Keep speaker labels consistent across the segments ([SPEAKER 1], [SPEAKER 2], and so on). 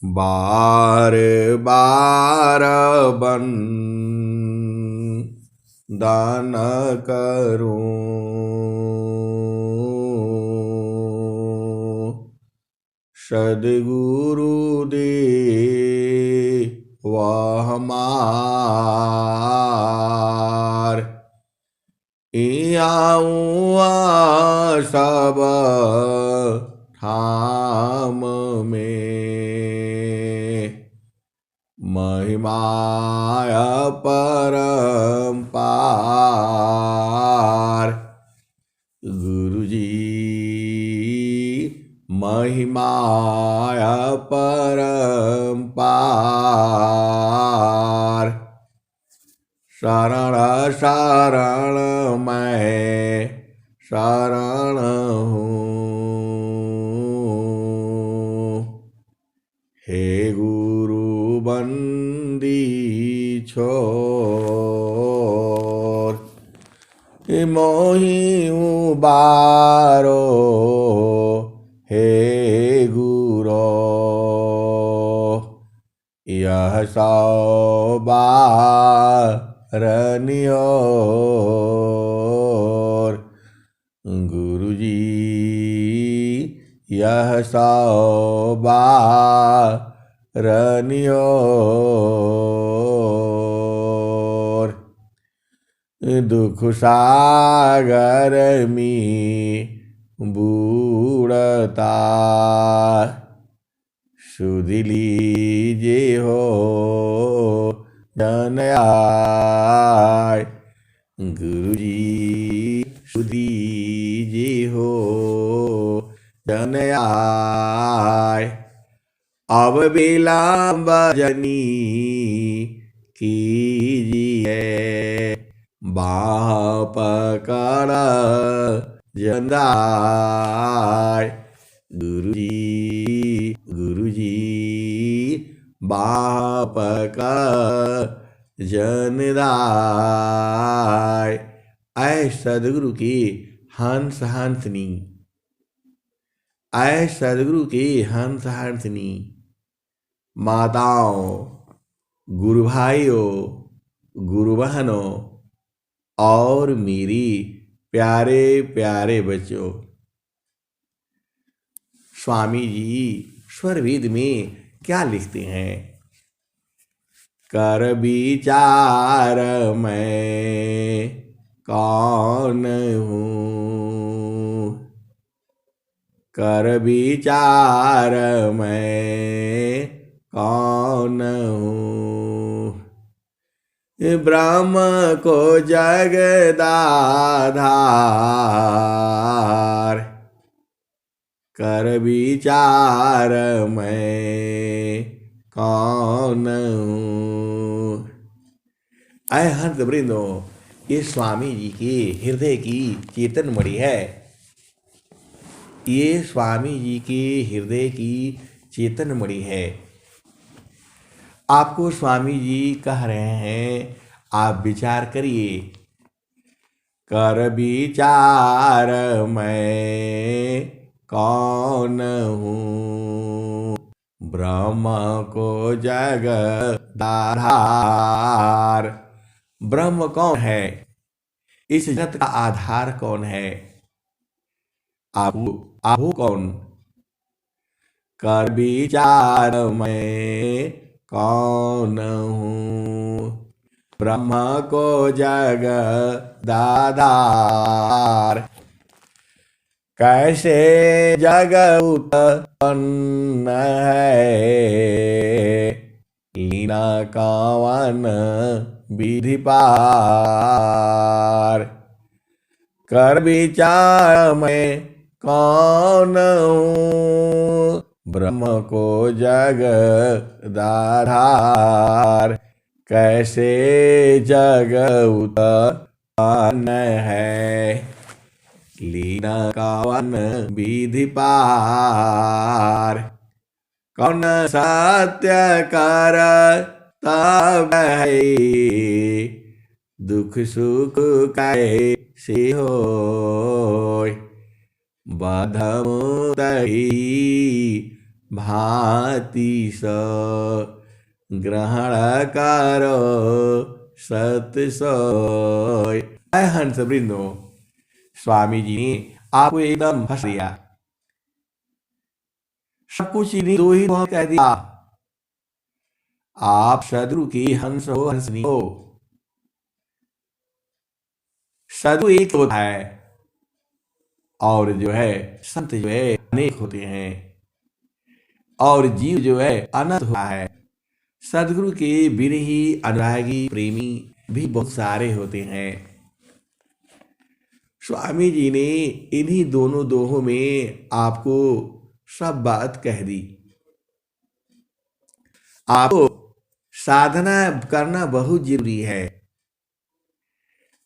[SPEAKER 1] बार बार बन दान करूं, सद्गुरु दे वह हमार। आऊँ सब ठाम में महिमाय परम्पार। गुरुजी महिमाय परम्पार। शरण शरण मैं शरण हूँ, हे गुरु बंदी छोर। मोहि उबारो हे गुरो, यह सौ बारनियोर। गुरुजी यह सौ बारनियोर। दुख सागर में बूढ़ता सुध लीजे हो जन आय। गुरुजी सुध लीजे हो जन आय। अब विलंब जनी कीजिए, बाह पकड़ जंदाय। गुरुजी गुरुजी बाह पकड़ जनदाय। ऐ सद्गुरु की हंस हंसनी, ऐ सद्गुरु की हंस हंसनी। माताओं, गुरु भाइयों, गुरु बहनों और मेरी प्यारे प्यारे बच्चों, स्वामी जी स्वरवेद में क्या लिखते हैं? कर विचार मैं कौन हूँ, कर विचार मैं कौन हूँ। ब्रह्म को जगदाधार, कर विचार मैं कौन हूँ। ऐ हंस वृंदो, ये स्वामी जी के हृदय की चेतन मणि है। ये स्वामी जी के हृदय की चेतन मणि है। आपको स्वामी जी कह रहे हैं, आप विचार करिए। कर विचार मैं कौन हूँ, ब्रह्म को जगदाधार। ब्रह्म कौन है? इस जगत का आधार कौन है? आपू कौन? कर विचार मैं कौन हूँ, ब्रह्म को जगदाधार। कैसे जग उत्पन्न है, लीना कवन विधि पार। कर विचार मैं कौन हूँ, ब्रह्म को जगदाधार। कैसे जग उत्पन्न है, लीना कवन विधि पार। कौन सत्य कर तब है, दुख सुख कैसे होय। बधमुदई भांति स ग्रहण करो सत सोय। हंस वृंदो, स्वामी जी ने आपको एकदम हंस दिया, सब कुछ इन्हीं दो ही कह दिया। आप सदगुरु की हंस हो, हंसनी हो। सदगुरु एक होता है और जो है संत जो है अनेक होते हैं, और जीव जो है अनंत होता है। सदगुरु के विरही अनुरागी प्रेमी भी बहुत सारे होते हैं। स्वामी जी ने इन्हीं दोनों दोहों में आपको सब बात कह दी। आपको साधना करना बहुत जरूरी है।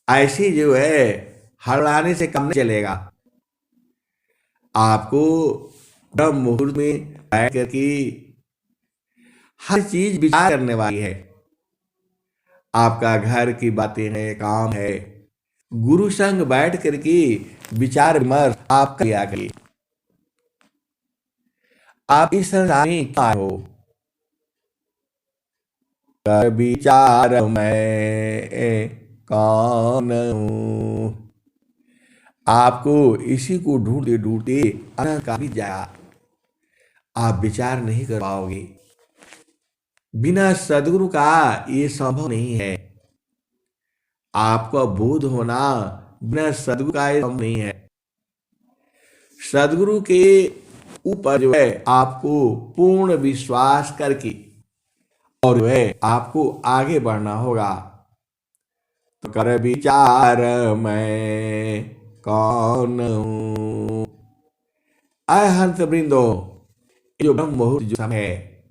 [SPEAKER 1] ऐसे जो है हड़बड़ाने से काम नहीं चलेगा। आपको ब्रह्म मुहूर्त में बैठ करके हर चीज विचार करने वाली है। आपका घर की बातें हैं, काम है, गुरु संग बैठ करके विचार विमर्श आप किया करिए। आप इस संसार में क्या हो? कर विचार मैं कौन हूं। आपको इसी को ढूंढते ढूंढते अनंत काल बीत जाएगा। आप विचार नहीं कर पाओगे। बिना सदगुरु का ये संभव नहीं है। आपका बोध होना बिना सदगुरु का ये संभव नहीं है। सदगुरु के ऊपर जो है आपको पूर्ण विश्वास करके और जो है आपको आगे बढ़ना होगा। तो कर विचार मैं कौन हूं। आय हंस वृंदो, जो ब्रह्म मुहूर्त जो समय है,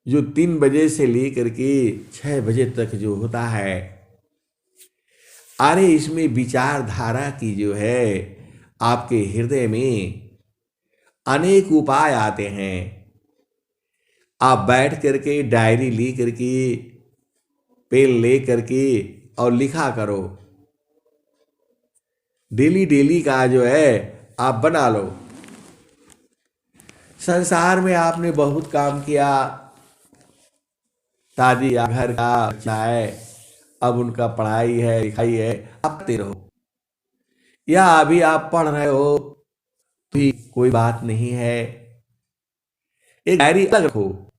[SPEAKER 1] जो 3 बजे से लेकर के 6 बजे तक जो होता है, अरे इसमें विचारधारा की जो है आपके हृदय में अनेक उपाय आते हैं। आप बैठ करके डायरी ली करके पेन ले करके और लिखा करो। डेली डेली का जो है आप बना लो। संसार में आपने बहुत काम किया, दादी या घर का बच्चा है, अब उनका पढ़ाई है लिखाई है, आप करते रहो। या अभी आप पढ़ रहे हो भी कोई बात नहीं है, एक डायरी अलग रखो।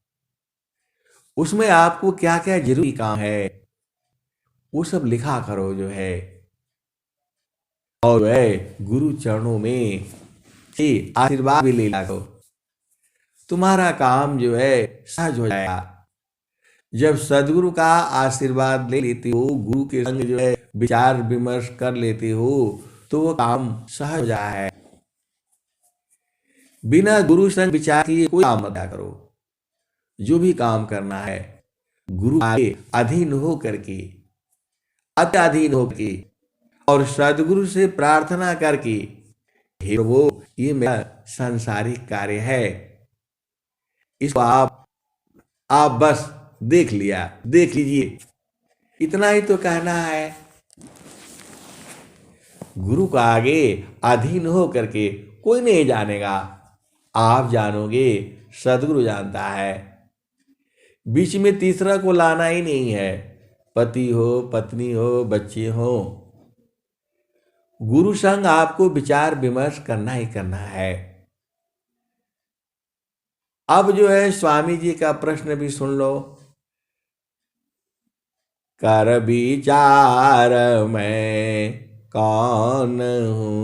[SPEAKER 1] उसमें आपको क्या क्या जरूरी काम है वो सब लिखा करो जो है। और वह गुरु चरणों में आशीर्वाद भी ले लो। तुम्हारा काम जो है सहज हो जाएगा। जब सदगुरु का आशीर्वाद ले लेते हो, गुरु के संग जो है विचार विमर्श कर लेते हो, तो वो काम सहज हो जाता है। बिना गुरु संग विचार किए कोई काम मत करो। जो भी काम करना है गुरु के अधीन हो करके, अत्याधीन होकर और सदगुरु से प्रार्थना करके, हे प्रभु ये मेरा सांसारिक कार्य है, इसको आप बस देख लीजिए, इतना ही तो कहना है। गुरु का आगे अधीन हो करके कोई नहीं जानेगा, आप जानोगे, सदगुरु जानता है। बीच में तीसरा को लाना ही नहीं है। पति हो, पत्नी हो, बच्चे हो, गुरु संग आपको विचार विमर्श करना ही करना है। अब जो है स्वामी जी का प्रश्न भी सुन लो। कर विचार मैं कौन हूं।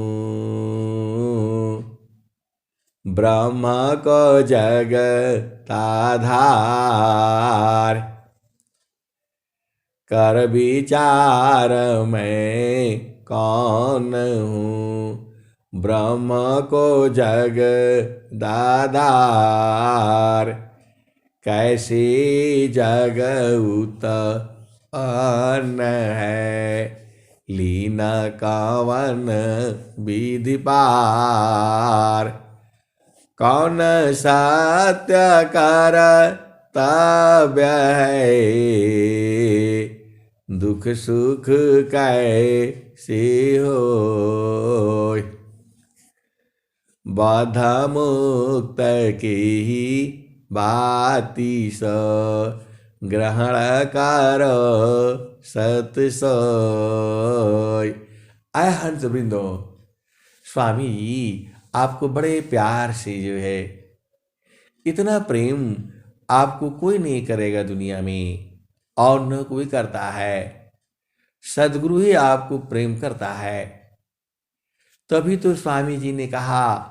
[SPEAKER 1] ब्रह्म को जगताधार। कर विचार मैं कौन हूं। ब्रह्म को जगदाधार। कैसे जग उत्पन्न है। लीन कवन विधि पार। कौन सत्य कर तव्य है। दुख सुख कैसे हो। बाधा मुक्त के ही बाती स ग्रहण कर सतसय। आय हंस वृंदो, स्वामी जी आपको बड़े प्यार से जो है, इतना प्रेम आपको कोई नहीं करेगा दुनिया में, और न कोई करता है। सदगुरु ही आपको प्रेम करता है। तभी तो स्वामी जी ने कहा,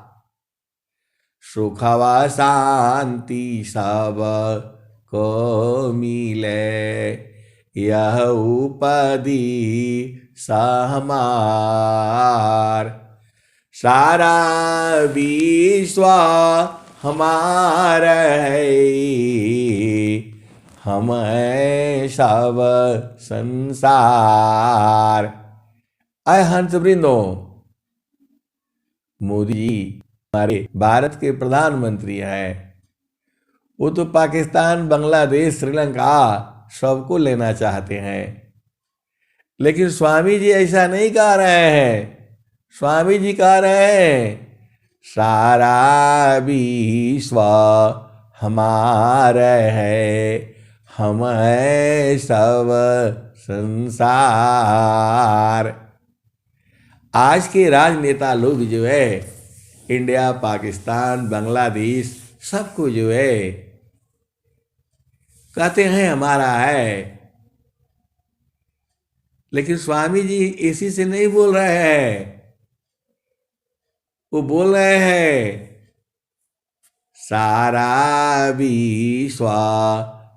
[SPEAKER 1] सुखवा शांति सब को मिले, यह उपाधि सहमार। सारा विश्व हमारा है, हम हैं सब संसार। अय हंस वृंदो, मोदी जी हमारे भारत के प्रधानमंत्री हैं। वो तो पाकिस्तान, बांग्लादेश, श्रीलंका सबको लेना चाहते हैं, लेकिन स्वामी जी ऐसा नहीं कह रहे हैं। स्वामी जी कह रहे हैं, सारा विश्व हमारा है, हम हैं सब संसार। आज के राजनेता लोग जो है, इंडिया, पाकिस्तान, बांग्लादेश, सबको जो है कहते हैं हमारा है, लेकिन स्वामी जी इसी से नहीं बोल रहे हैं। वो बोल रहे हैं, सारा विश्व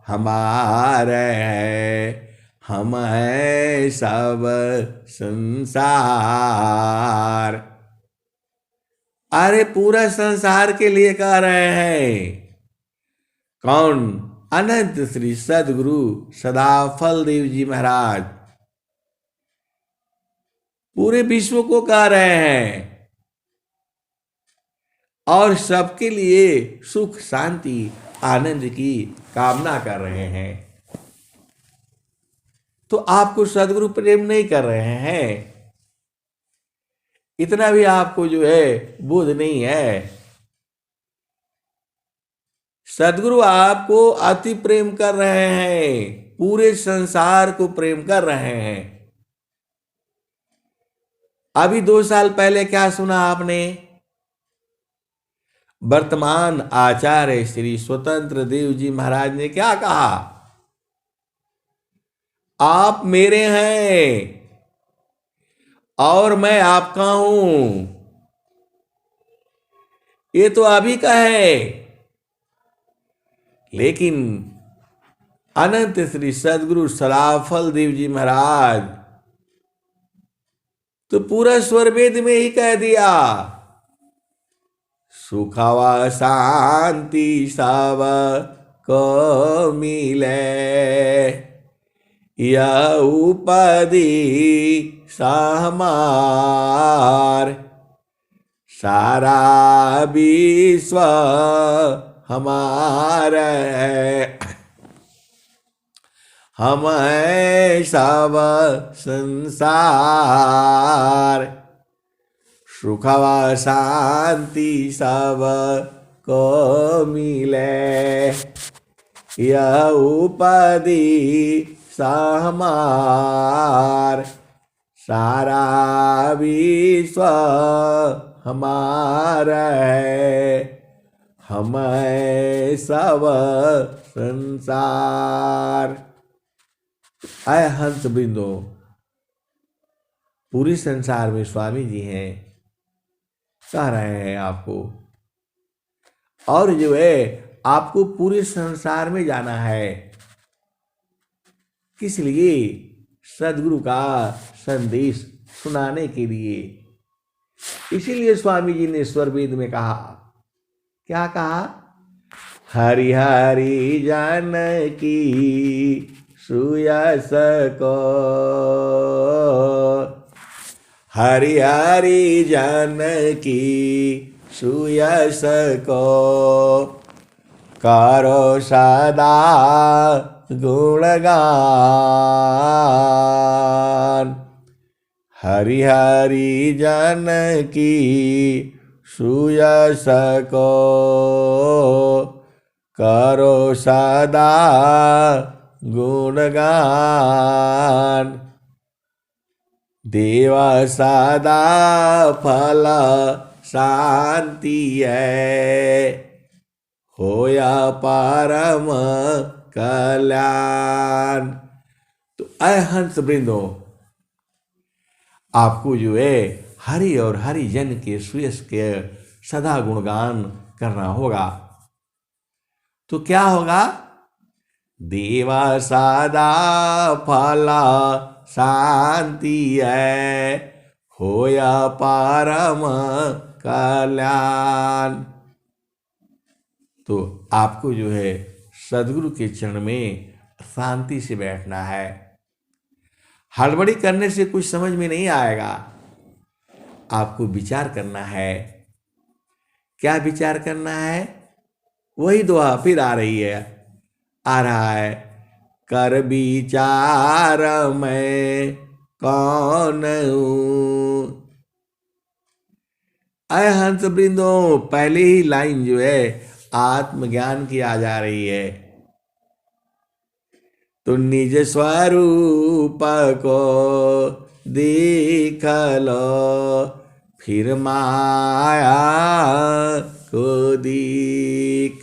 [SPEAKER 1] हमारा है, हम हैं सब संसार। अरे पूरा संसार के लिए कह रहे हैं। कौन? अनंत श्री सदगुरु सदाफल देव जी महाराज पूरे विश्व को कह रहे हैं, और सबके लिए सुख, शांति, आनंद की कामना कर रहे हैं। तो आपको सदगुरु प्रेम नहीं कर रहे हैं, इतना भी आपको जो है बोध नहीं है। सदगुरु आपको अति प्रेम कर रहे हैं, पूरे संसार को प्रेम कर रहे हैं। अभी 2 साल पहले क्या सुना आपने? वर्तमान आचार्य श्री स्वतंत्र देव जी महाराज ने क्या कहा? आप मेरे हैं और मैं आपका हूं। ये तो अभी का है, लेकिन अनंत श्री सदगुरु सदाफल देव जी महाराज तो पूरा स्वरवेद में ही कह दिया, सुखवा शांति सब को मिले, यह उपाधि सहमार। सारा विश्व हमारा है, हम हैं सब संसार। सुखवा शांति सब को मिले, यह उपाधि सहमार। सारा विश्व हमारा है, हम हैं सब संसार। आय हंस बिंदु, पूरी संसार में स्वामी जी हैं, कह रहे हैं आपको। और जो है आपको पूरे संसार में जाना है, किस लिए? सदगुरु का संदेश सुनाने के लिए। इसीलिए स्वामी जी ने स्वरवेद में कहा, क्या कहा? हरि हरि जानकी सुयस को, हरि हरि जानकी सुयस को, करो सदा गुणगान। हरि हरि जानकी सुयश को करो सदा गुणगान। देव सदा फल शांति है, होया परम कल्याण। तो ऐ हंस वृंदो, आपको जो है हरि और हरिजन के सुयश के सदा गुणगान करना होगा। तो क्या होगा? देवा सदा फल शांति है, होया परम कल्याण। तो आपको जो है सदगुरु के चरण में शांति से बैठना है। हड़बड़ी करने से कुछ समझ में नहीं आएगा। आपको विचार करना है। क्या विचार करना है? वही दुआ फिर आ रही है, आ रहा है। कर विचार मैं कौन हूं। अय हंस वृंदो, पहली ही लाइन जो है आत्मज्ञान की आ जा रही है। तो निज स्वरूप को देख लो, फिर माया को देख।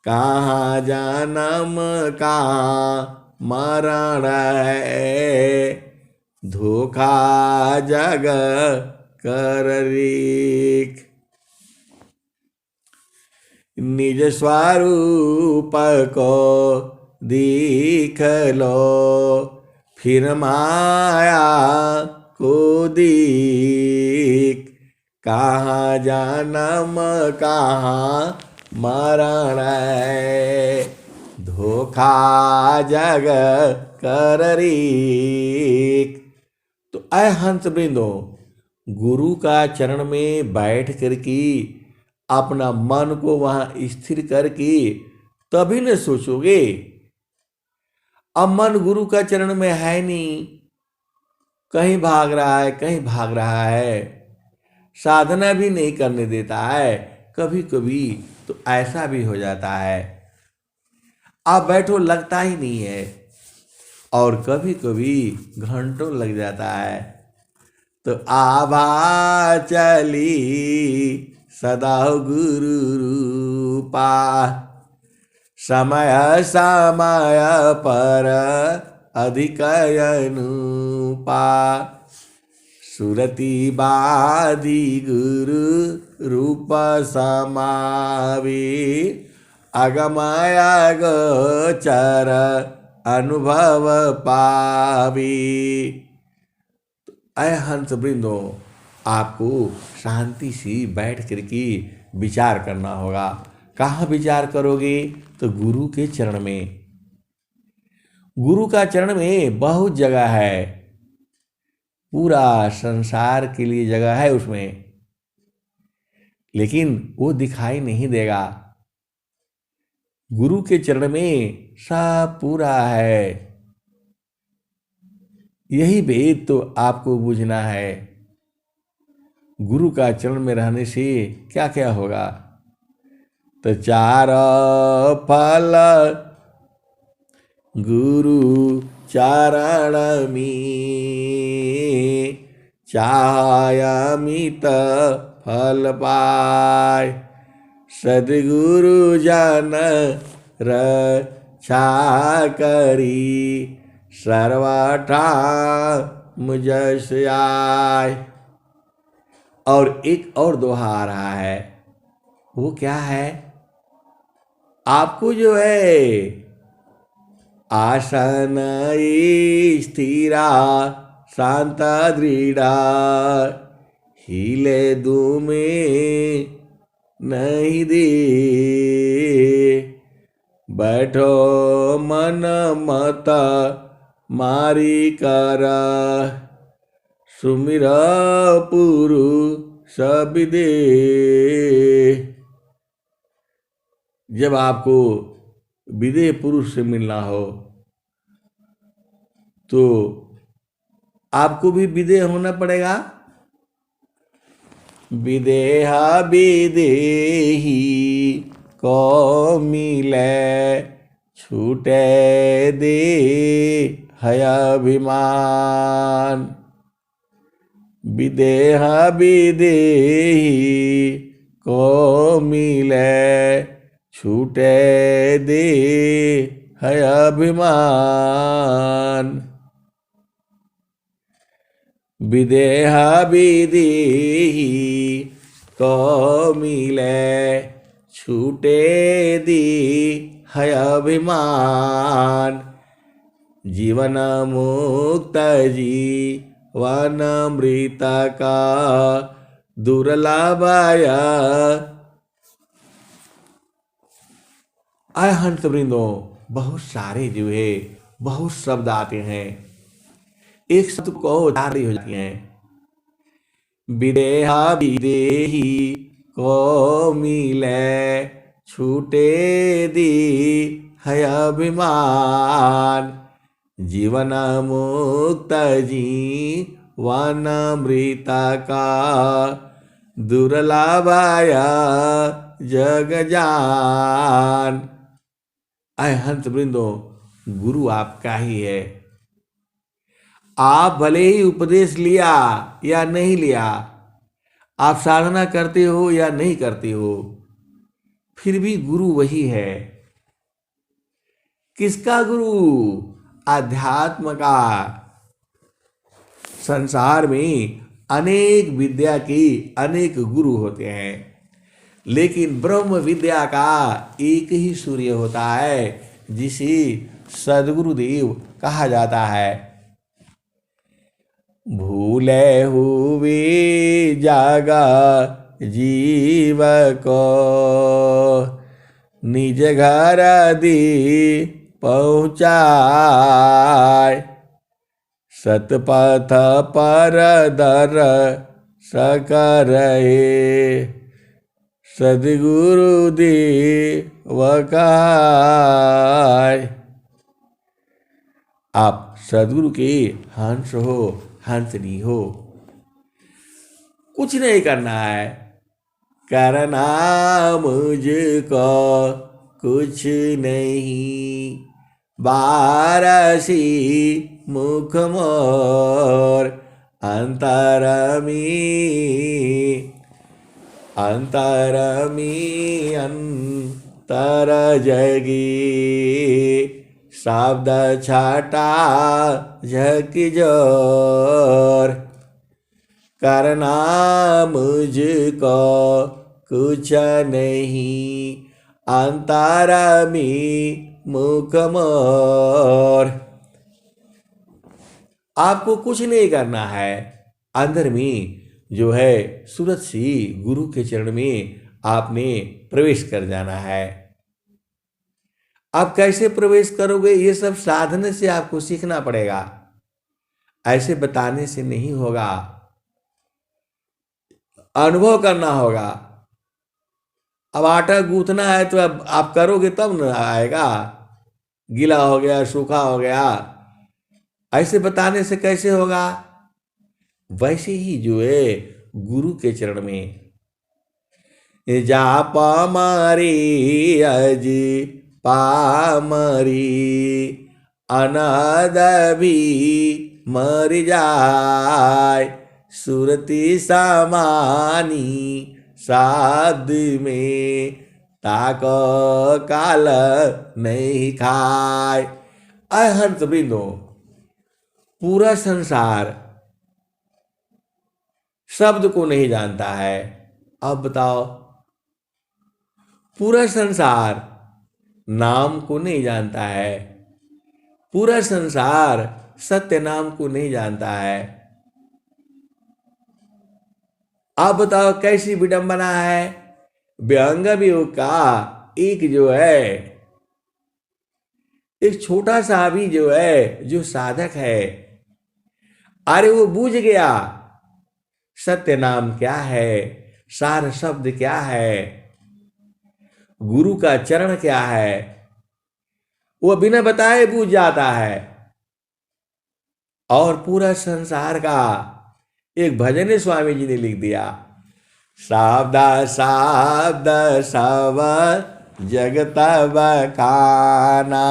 [SPEAKER 1] कहाँ जन्म कहाँ मरण है, धोखा जग कर रीख। निज स्वरूप को देख लो, फिर माया को देख। कहाँ जन्म कहाँ मरण है, धोखा जग कर रीख। तो ऐ हंस वृंदो, गुरु का चरण में बैठ करके अपना मन को वहां स्थिर करके तभी न सोचोगे। अब मन गुरु का चरण में है नहीं, कहीं भाग रहा है, कहीं भाग रहा है, साधना भी नहीं करने देता है। कभी कभी तो ऐसा भी हो जाता है, आप बैठो लगता ही नहीं है, और कभी कभी घंटों लग जाता है। तो आभा चली सदा गुरु रूपा, समय समय पर अधिक अनुपा। सुरति बाधी गुरु रूप समावे, अगमय गोचर अनुभव पावी। ऐ हंस वृंदो, आपको शांति से बैठ करके विचार करना होगा। कहाँ विचार करोगे? तो गुरु के चरण में। गुरु का चरण में बहुत जगह है, पूरा संसार के लिए जगह है उसमें, लेकिन वो दिखाई नहीं देगा। गुरु के चरण में सब पूरा है। यही भेद तो आपको बुझना है। गुरु का चरण में रहने से क्या क्या होगा? तो चार फल गुरु चरण में, चाहय अमित फल पाय। सद्गुरु जन रक्षा करी, सर्वथा मुझस आय। और एक और दोहा आ रहा है, वो क्या है? आपको जो है आसन स्थिरा शांत दृढ़ा, हिले दुमे नहीं दे। बैठो मन मत मारी कर, सुमिर पुरुष विदे। जब आपको विदेह पुरुष से मिलना हो तो आपको भी विदेह होना पड़ेगा। विदेहा विदेही को मिले छूटे दे है अभिमान। विदेहा विदेही को मिले छूटे दे है अभिमान। विदेहा विदेही को मिले छूटे दी है अभिमान। जीवन मुक्त जीवन मृत का दुर्लभया। आय हंस वृंदो, बहुत सारे जो है बहुत शब्द आते हैं, एक शब्द को उधारी हो जाती हैं। विदेहा विदेही को मिले छूटे दी है अभिमान। जीवन मुक्त जीवन मृत का दुर्लभया जग जान। आय हंस वृंदो, गुरु आपका ही है। आप भले ही उपदेश लिया या नहीं लिया, आप साधना करते हो या नहीं करते हो, फिर भी गुरु वही है। किसका गुरु? अध्यात्म का। संसार में अनेक विद्या के अनेक गुरु होते हैं, लेकिन ब्रह्म विद्या का एक ही सूर्य होता है, जिसे सद्गुरुदेव कहा जाता है। भूले हुए जागा जीव को निज घर दी पहुँचाए। सतपथ पर दर सकरहे सद्गुरु देव काय। आप सद्गुरु के हंस हो, हंसनी हो। कुछ नहीं करना है, करना मुझको कुछ नहीं। बारसी मुख मोर अंतर में अंतर जगी। शब्द छटा झक जोर। करना मुझको कुछ नहीं, अंतर में मुख मोर। आपको कुछ नहीं करना है, अंदर में जो है सूरत सी गुरु के चरण में आपने प्रवेश कर जाना है। आप कैसे प्रवेश करोगे, ये सब साधने से आपको सीखना पड़ेगा, ऐसे बताने से नहीं होगा, अनुभव करना होगा। अब आटा गूंथना है तो अब आप करोगे तब न आएगा। गीला हो गया, सूखा हो गया, ऐसे बताने से कैसे होगा। वैसे ही जो है गुरु के चरण में जाप मारी अज पामरी अनाद भी मर जाय। सुरती समानी शब्द में ताको काल नहीं खाए। अहंत बिंदु, पूरा संसार शब्द को नहीं जानता है। अब बताओ, पूरा संसार नाम को नहीं जानता है, पूरा संसार सत्य नाम को नहीं जानता है। आप बताओ कैसी विडंबना है। व्यंग वियोग का एक जो है, एक छोटा सा भी जो है, जो साधक है, अरे वो बूझ गया सत्य नाम क्या है, सार शब्द क्या है, गुरु का चरण क्या है, वो बिना बताए बूझ जाता है। और पूरा संसार का एक भजन स्वामी जी ने लिख दिया, शब्द शब्द सब जगत बखाना,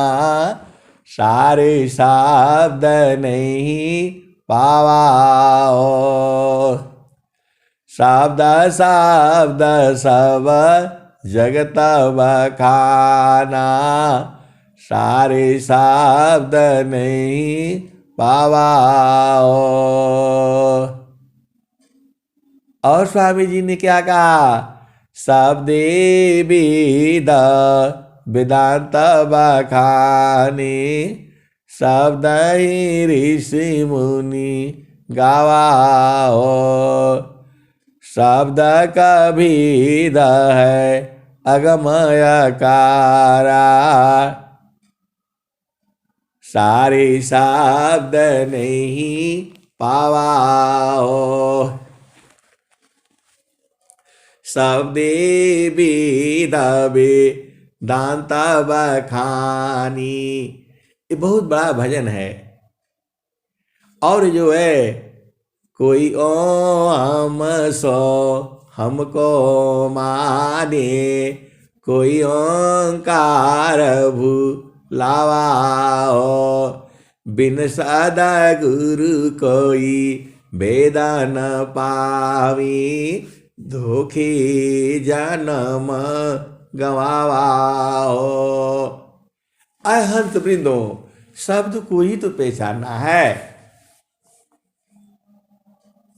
[SPEAKER 1] सारे शब्द नहीं पावाओ। शब्द शब्द सब जगत बखाना, सारे शब्द नहीं पावाओ। और स्वामी जी ने क्या कहा? शब्दे वेद वेदांत बखाने, शब्द ही ऋषि मुनि गावाओ। शब्द का भेद है अगमय कारा, सारे शब्द नहीं पावाओ। शब्दे वेद वेदांत बखानी, ये बहुत बड़ा भजन है। और जो है कोई ओम सो हमको माने, कोई ओंकार भुलावाओ। बिन सदा गुरु कोई वेद न पावी, धोखे जन्म गवाओ। अय हंस वृंदो, शब्द को ही तो पहचानना है,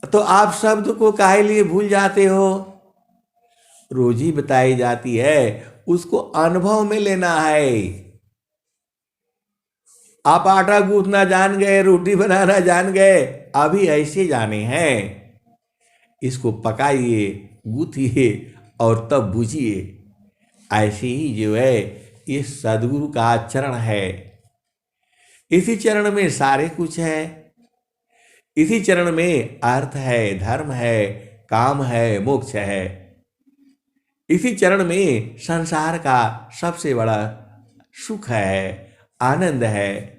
[SPEAKER 1] तो आप शब्द को काहे लिए भूल जाते हो? रोजी बताई जाती है, उसको अनुभव में लेना है। आप आटा गूंथना जान गए, रोटी बनाना जान गए, अभी ऐसे जाने हैं। इसको पकाइए, गूथिए और तब बूझिए। ऐसे ही जो है ये सदगुरु का चरण है। इसी चरण में सारे कुछ है। इसी चरण में अर्थ है, धर्म है, काम है, मोक्ष है। इसी चरण में संसार का सबसे बड़ा सुख है, आनंद है।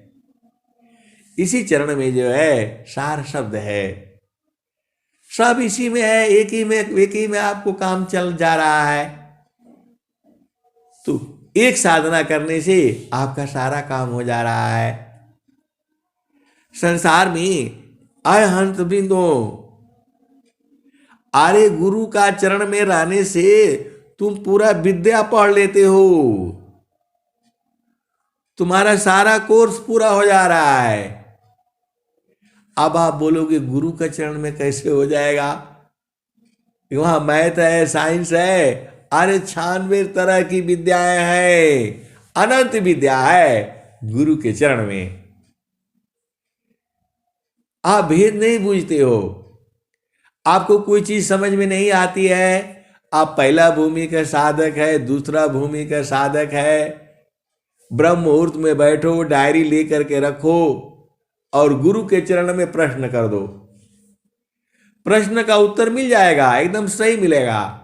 [SPEAKER 1] इसी चरण में जो है सार शब्द है। सब इसी में है, एक ही में आपको काम चल जा रहा है। तो एक साधना करने से आपका सारा काम हो जा रहा है। संसार में आय हंस वृंदो, अरे गुरु का चरण में रहने से तुम पूरा विद्या पढ़ लेते हो। तुम्हारा सारा कोर्स पूरा हो जा रहा है। अब आप बोलोगे गुरु का चरण में कैसे हो जाएगा? वहां मैथ है, साइंस है, अरे 96 तरह की विद्याएं हैं, अनंत विद्या है गुरु के चरण में। आप भेद नहीं बूझते हो, आपको कोई चीज समझ में नहीं आती है। आप पहला भूमि का साधक है, दूसरा भूमि का साधक है। ब्रह्म मुहूर्त में बैठो, डायरी लेकर के रखो और गुरु के चरण में प्रश्न कर दो। प्रश्न का उत्तर मिल जाएगा, एकदम सही मिलेगा।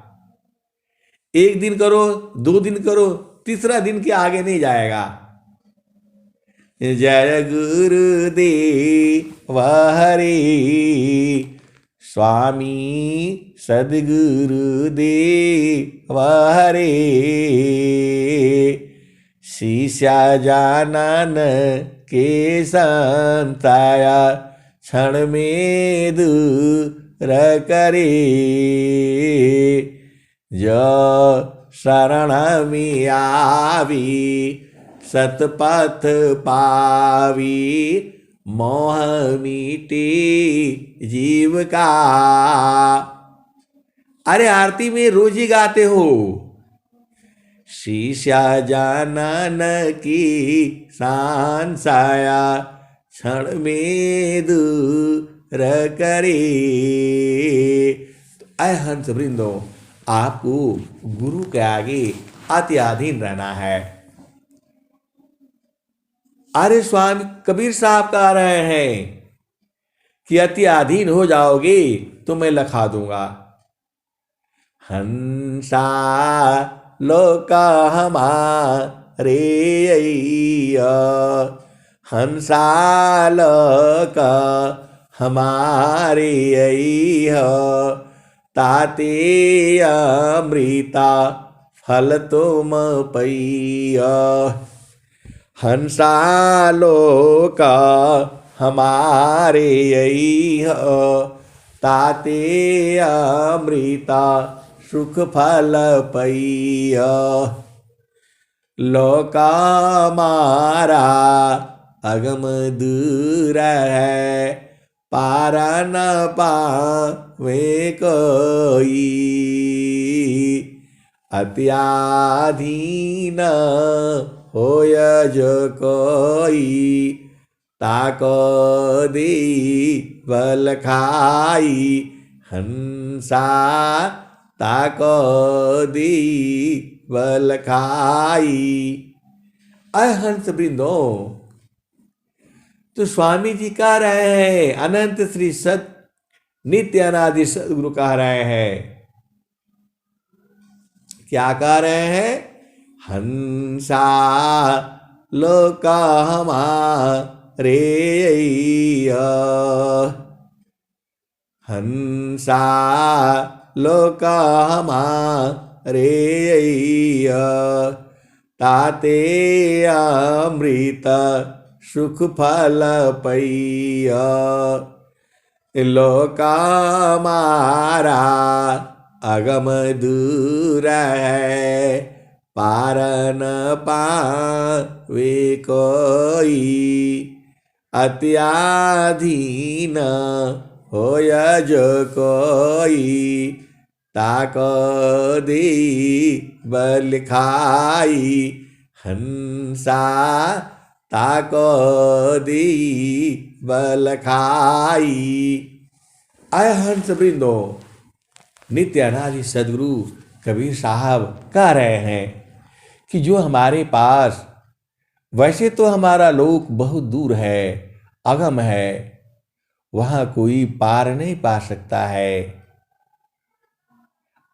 [SPEAKER 1] एक दिन करो, 2 दिन करो, तीसरा दिन के आगे नहीं जाएगा। जय गुरुदेव हरि, स्वामी सद्गुरुदेव हरि। शिष्या जानन के संताया, क्षण में दूर करे। जो शरण में आवी, सतपथ पावी। मोह मिटे जीव का। अरे आरती में रोज ही गाते हो, शीशा जानन की सांसाया, क्षण में दूर करे। ऐ हंस वृंदो, आपको गुरु के आगे अत्याधीन रहना है। अरे स्वामी कबीर साहब कह रहे हैं कि अत्याधीन हो जाओगे तो मैं लखा दूंगा। हंसा लोक हमारे अइया, हंसा लोक हमारे अइया। ताते अमृता फल तुम पैया। हंसालोका हमारे यही ताते अमृता सुख फल पैया। लोका मारा अगम दूर है, पारा न पावे कोई। अत्याधीन होय जो कोई, ताको दी बल खाई। हंसा ताको दी बल खाई। अय हंस वृंदो, तो स्वामी जी कह रहे हैं, अनंत श्री सत नित्य अनादि सदगुरु कह रहे हैं, क्या कह रहे हैं? हंसा लोका हमारे हंसा लोका हमारे ताते अमृत सुख फल पैया। लोका मारा अगम दूर है, पार न पावे कोई। अत्याधीन होय जो कोई, ताको दी बल खाई। हंसा ताको दी बल खाई। आय हंस वृंदो, नित्य अनादि सदगुरु कबीर साहब कह रहे हैं कि जो हमारे पास, वैसे तो हमारा लोक बहुत दूर है, अगम है, वहां कोई पार नहीं पा सकता है।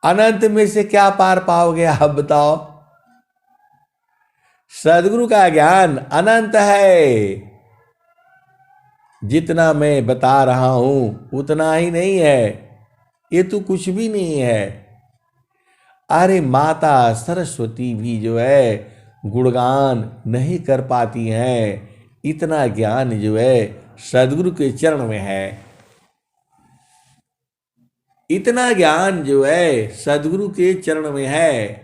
[SPEAKER 1] अनंत में से क्या पार पाओगे आप बताओ? सदगुरु का ज्ञान अनंत है, जितना मैं बता रहा हूं उतना ही नहीं है, ये तो कुछ भी नहीं है। अरे माता सरस्वती भी जो है गुणगान नहीं कर पाती हैं, इतना ज्ञान जो है सदगुरु के चरण में है। इतना ज्ञान जो है सदगुरु के चरण में है।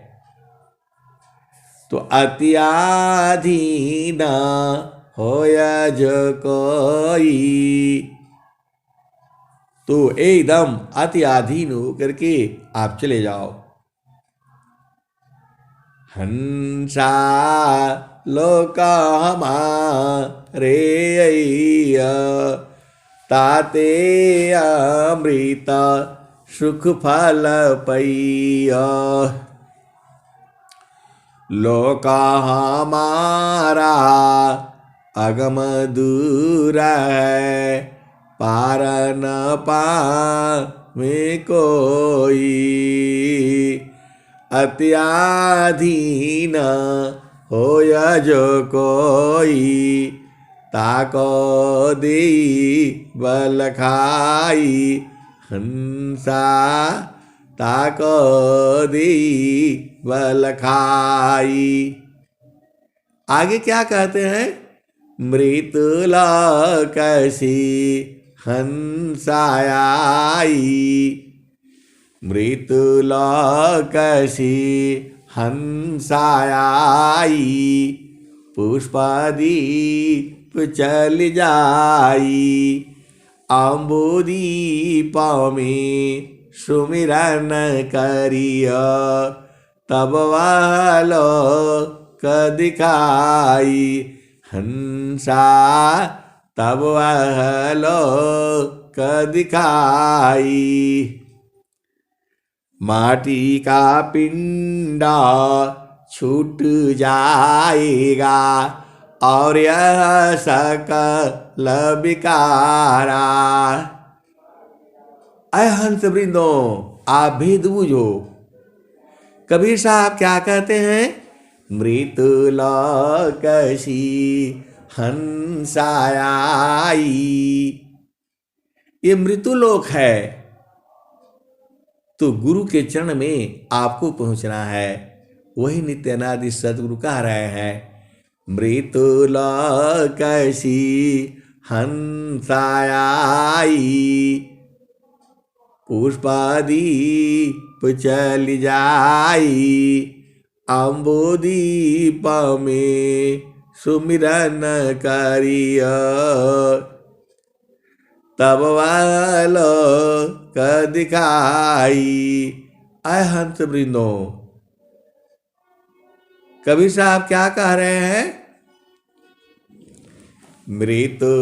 [SPEAKER 1] तो अत्याधीन होया जो कोई, तो एकदम अत्याधीन होकर के आप चले जाओ। हंसा लोका हमारे ताते अमृत सुख फल पैया। लोका हमारा अगम दूर है, पार न पावे कोई। अत्याधीन होय जो कोई, ताको दी बल खाई। हंसा ताको दी बल खाई। आगे क्या कहते हैं? मृत्युलोक कैसी हंसाई, मृत्युलोक कैसी हंसाई। पुष्पदीप चल जाई, अम्बुदीप में सुमिरन करिया। तब वह लोक दिखाई। हंसा तब वह लोक दिखाई। माटी का पिंडा छूट जाएगा, और यह सकल विकारा। अय हंस वृंदो, आप भेद बूझो। कबीर साहब क्या कहते हैं? मृत्युलोक कैसी हंसाई। ये मृत्युलोक है, तो गुरु के चरण में आपको पहुंचना है। वही नित्य अनादि सदगुरु कह रहे हैं, मृत्युलोकसी हंसाई, पुष्पादीप चल जाई, अम्बुदीप में सुमिरन करिय, तब वालो क दिखाई। आय हंस वृंदो, कबीर साहब क्या कह रहे हैं? मृत्युलोकसी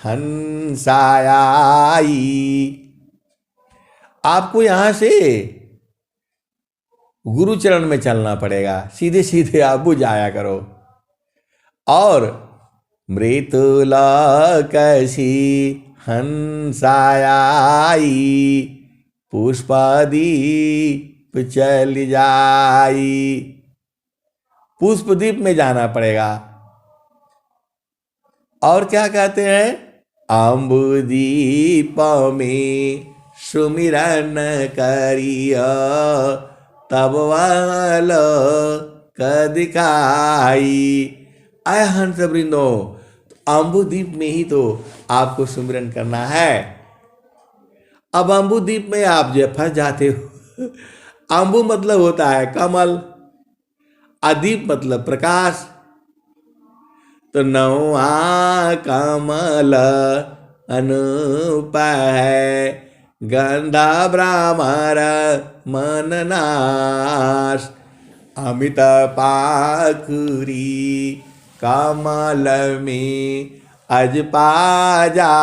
[SPEAKER 1] हंसाई। आपको यहां से गुरु चरण में चलना पड़ेगा, सीधे सीधे आप बुझ आया करो। और मृत्युलोकसी हंसाई, पुष्पदीप चल जाई। पुष्पदीप में जाना पड़ेगा। और क्या कहते हैं? अम्बुदीप में सुमिरन करिय, तब वालो क दिखाई। आय हंस वृंदो, अम्बुदीप में ही तो आपको सुमिरन करना है। अब अम्बुदीप में आप जो फंस जाते हो। अम्बु मतलब होता है कमल, अदीप मतलब प्रकाश। तो नौआ कमल अनूप है, गंधा भ्रमर मन नाश। अमित पाखुरी कमल में अज पाजा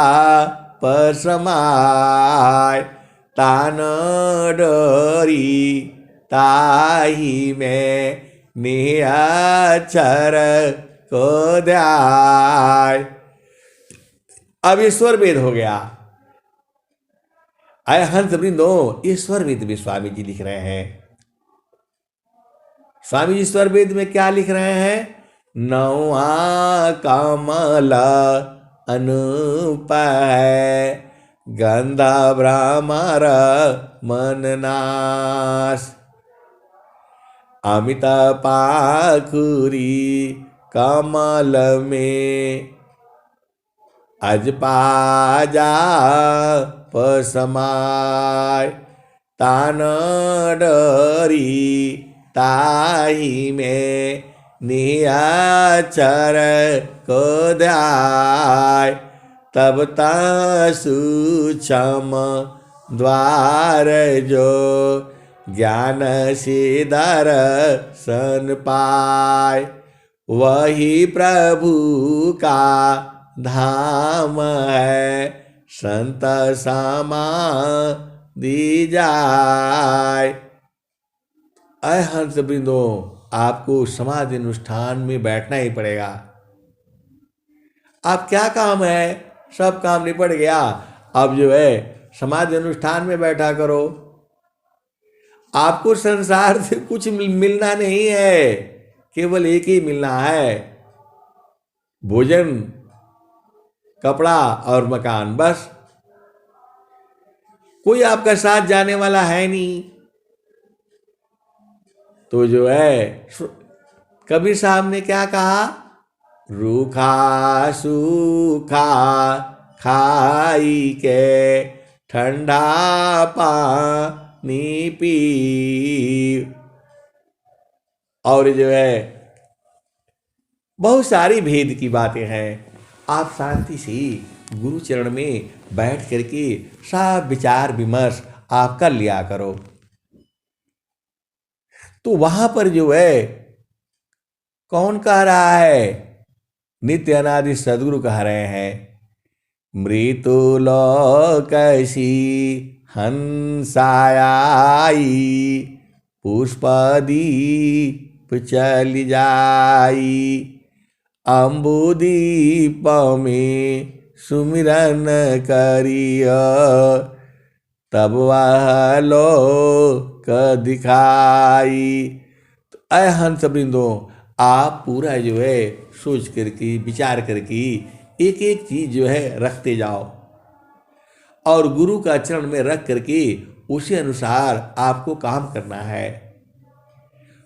[SPEAKER 1] पसमाय, तान डोरी ताही में निहचर को ध्याय। अब ईश्वर वेद हो गया। आय हंस वृंदो, ईश्वर वेद भी स्वामी जी लिख रहे हैं। स्वामी जी ईश्वर वेद में क्या लिख रहे हैं? नौआ कमल अनूप है, गंधा भ्रमर मन नाश। अमित पाखुरी कमल में अज पाजा पसमाय, तान डरी ताही में निहचर को ध्याय। तब सूक्ष्म द्वार जो ज्ञान से दर्शन पाय, वही प्रभु का धाम है, संत समाधि जाय। अय हंस वृंदो, आपको समाधि अनुष्ठान में बैठना ही पड़ेगा। आप क्या काम है? सब काम निपट गया, अब जो है समाधि अनुष्ठान में बैठा करो। आपको संसार से कुछ मिलना नहीं है, केवल एक ही मिलना है, भोजन, कपड़ा और मकान, बस। कोई आपका साथ जाने वाला है नहीं। तो जो है कबीर साहब ने क्या कहा? रूखा सूखा खाई के ठंडा पानी पी। और जो है बहुत सारी भेद की बातें हैं। आप शांति से गुरु चरण में बैठ करके सब विचार विमर्श आप कर लिया करो। तो वहां पर जो है कौन कह रहा है? नित्य अनादि सदगुरु कह रहे हैं, मृत्युलोकसी हंसाई, पुष्पदीप चल जाई, अम्बुदीप में सुमिरन करिय, तब वह लोक दिखाई। तो अय हंस वृंदो, आप पूरा जो है सोच करके विचार करके एक एक चीज जो है रखते जाओ। और गुरु का चरण में रख करके उसी अनुसार आपको काम करना है।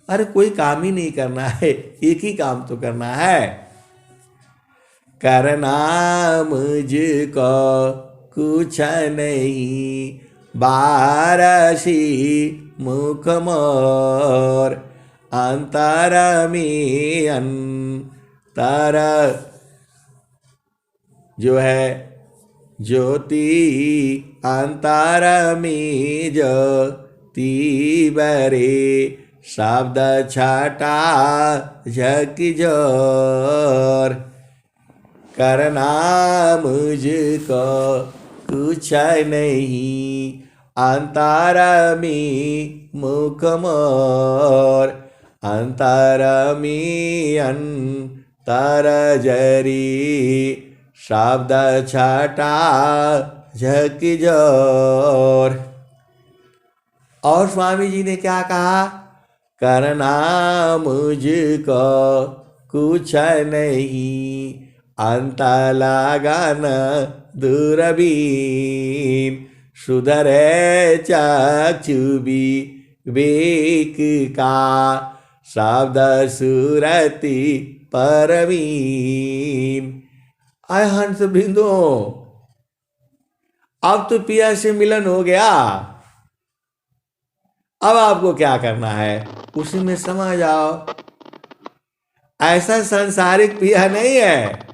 [SPEAKER 1] अरे कोई काम ही नहीं करना है, एक ही काम तो करना है। करना मुझको कुछ नहीं, बारसी मुख मोर, अंतर में अंतर जो है ज्योति, अंतर में ज्योति बरे, शब्द छटा झक जोर। करना मुझको कुछ नहीं, अंतर में मुख मोर, अंतर में अंतर जरी, शब्द छटा झक जोर। और स्वामी जी ने क्या कहा? करना मुझको कुछ नहीं, अंत लगन दूरबीन, सुधरे चक्षुबी वेक का, शब्द सुरति परवीन। आय हंस बिंदु, अब तो पिया से मिलन हो गया, अब आपको क्या करना है? उसी में समा जाओ। ऐसा सांसारिक पिया नहीं है,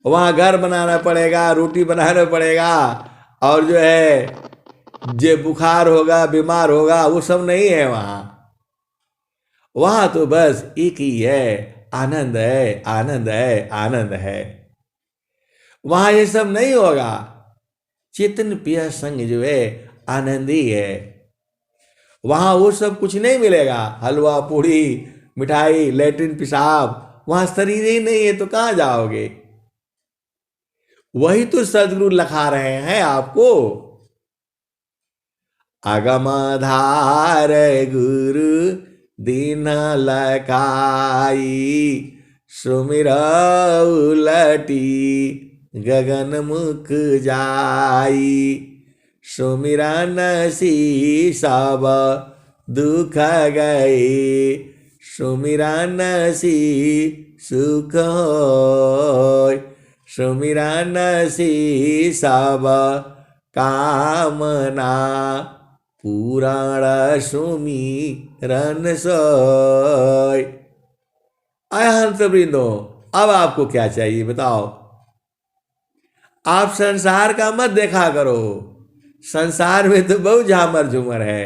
[SPEAKER 1] वहां घर बनाना पड़ेगा, रोटी बनाना पड़ेगा, और जो है जे बुखार होगा, बीमार होगा, वो सब नहीं है वहां। वहां तो बस एक ही है, आनंद है, आनंद है, आनंद है। वहां ये सब नहीं होगा। चेतन पिया संग जो है आनंद ही है। वहां वो सब कुछ नहीं मिलेगा, हलवा पूड़ी मिठाई लैट्रिन पेशाब, वहां शरीर ही नहीं है तो कहां जाओगे? वही तो सदगुरु लखा रहे हैं आपको। अगमधार गुरु दीन लखाई, सुमिर उलटी गगन मुख जाई, सुमिरन सी सब दुख गए, सुमिरन सी सुख होय, सुमिरन सी सब कामना, पुराण सुमिरन सोय। आय हंस वृंदो, अब आपको क्या चाहिए बताओ? आप संसार का मत देखा करो, संसार में तो बहुत झामर झूमर है।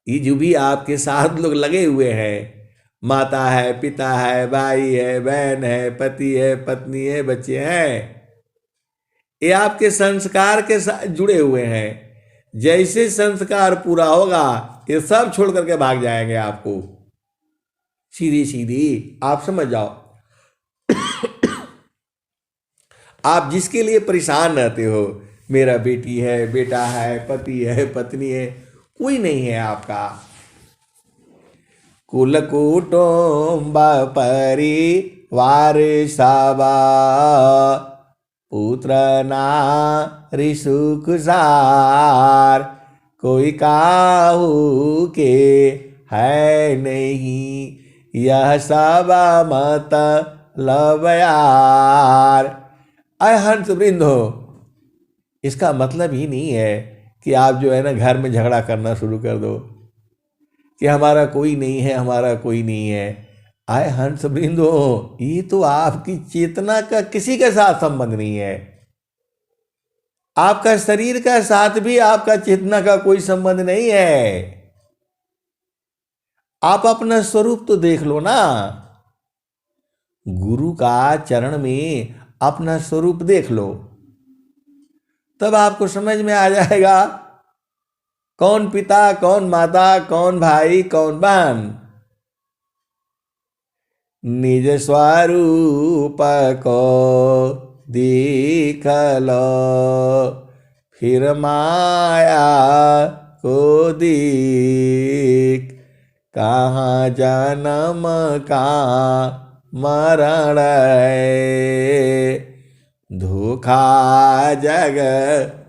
[SPEAKER 1] ये जो भी आपके साथ लोग लगे हुए हैं, माता है, पिता है, भाई है, बहन है, पति है, पत्नी है, बच्चे हैं, ये आपके संस्कार के साथ जुड़े हुए हैं। जैसे संस्कार पूरा होगा ये सब छोड़ करके भाग जाएंगे आपको। सीधी सीधी आप समझ जाओ। आप जिसके लिए परेशान रहते हो, मेरा बेटी है, बेटा है, पति है, पत्नी है, कोई नहीं है आपका। कुल कुटुंब परिवार सबा, पुत्र नारी सुख सार, कोई काहू के है नहीं, यह सब मत लब यार। अय हंस वृंदो, इसका मतलब ही नहीं है कि आप जो है ना घर में झगड़ा करना शुरू कर दो कि हमारा कोई नहीं है, हमारा कोई नहीं है। आय हंस वृंदो, ये तो आपकी चेतना का किसी के साथ संबंध नहीं है। आपका शरीर का साथ भी आपका चेतना का कोई संबंध नहीं है। आप अपना स्वरूप तो देख लो ना। गुरु का चरण में अपना स्वरूप देख लो, तब आपको समझ में आ जाएगा कौन पिता, कौन माता, कौन भाई, कौन बहन। निज स्वरूप को देख लो, फिर माया को देख, कहाँ जन्म कहाँ मरण है, धोखा जग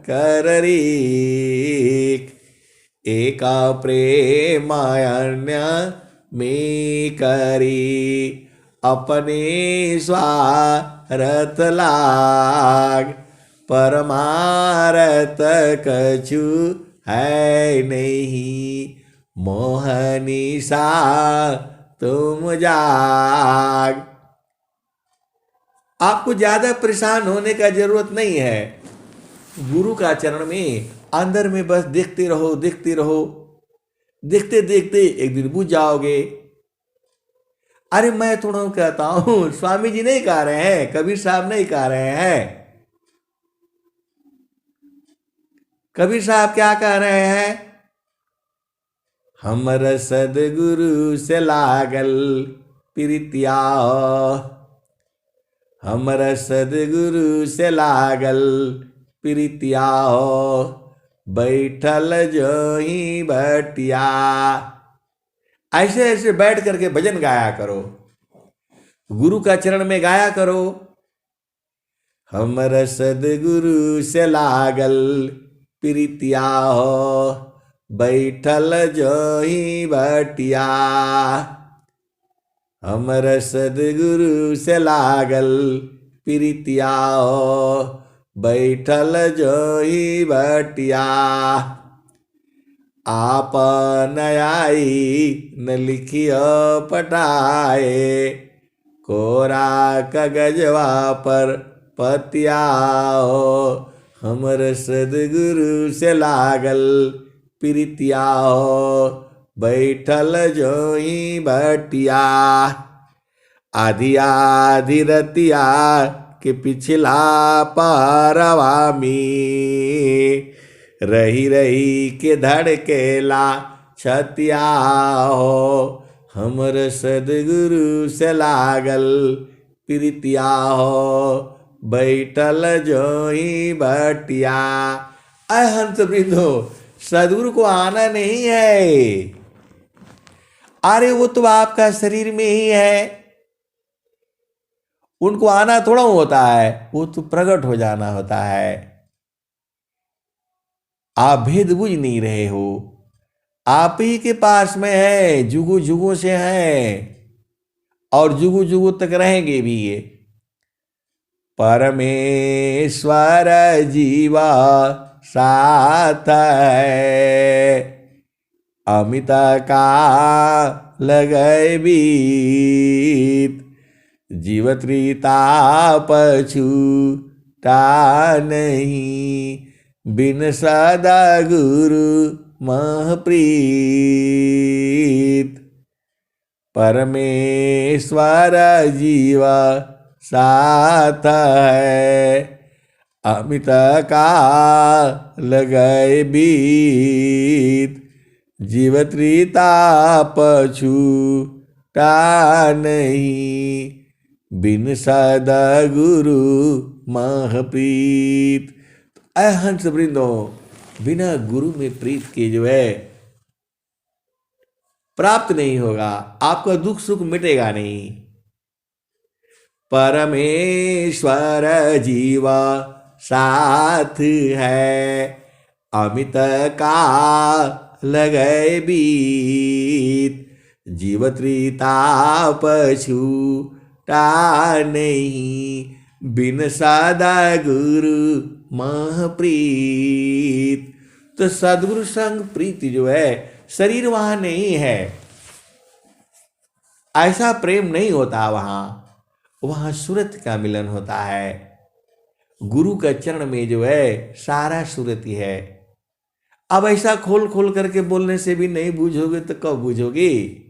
[SPEAKER 1] कर रीक, एका प्रेमान्य में करी, अपने स्वार्थ लाग, परमारथ कछु है नहीं, मोहनी सा तुम जाग। आपको ज्यादा परेशान होने का जरूरत नहीं है। गुरु का चरण में अंदर में बस देखते रहो, देखते रहो, देखते देखते एक दिन बुझ जाओगे। अरे मैं थोड़ा कहता हूं, स्वामी जी नहीं कह रहे हैं, कबीर साहब नहीं कह रहे हैं। कबीर साहब क्या कह रहे हैं? हमर सदगुरु से लागल प्रीतिया, हमर सदगुरु से लागल प्रीतिया, बैठल जो ही बटिया। ऐसे ऐसे बैठ करके भजन गाया करो, गुरु का चरण में गाया करो। हमर सदगुरु से लागल प्रीतिया, बैठल जो ही बटिया, हमर सदगुरु से लागल प्रीतिया, बैठल जो ही बटिया। आप नयाई न लिखियो पटाए, कोरा कागजवा पर पतिया, हमर सदगुरु से लागल प्रीतिया, बैठल जो ही बटिया। आधी आधी रतिया के पिछला पारवा में, रही रही के धड़केला छतिया, हो हमर सदगुरु से लागल प्रीतिया, हो बैठल जो ही बटिया। हंस वृंदो, सदगुरु को आना नहीं है। अरे वो तो आपका शरीर में ही है, उनको आना थोड़ा होता है, वो तो प्रकट हो जाना होता है। आप भेद बुझ नहीं रहे हो, आप ही के पास में है, जुगु जुगु से है और जुगु जुगु तक रहेंगे भी ये। परमेश्वर जीवा साथ है, अमित का लगे बीत, जीव त्रिता पछूता नहीं, बिन सदा गुरु महप्रीत। परमेश्वर जीवा साथ है, अमित का लगे बीत, जीव त्रिता पछूता नहीं, बिन सदा गुरु महप्रीत। हंस वृंदो, बिना गुरु में प्रीत के जो है प्राप्त नहीं होगा, आपका दुख सुख मिटेगा नहीं। परमेश्वर जीवा साथ है, अमित का लगे बीत, जीव त्रिता पछूता नहीं, बिन सदा गुरु महप्रीत। तो सदगुरु संग प्रीति जो है, शरीर वहां नहीं है, ऐसा प्रेम नहीं होता वहां, वहां सूरत का मिलन होता है। गुरु का चरण में जो है सारा सूरत ही है। अब ऐसा खोल खोल करके बोलने से भी नहीं बूझोगे तो कब बूझोगे?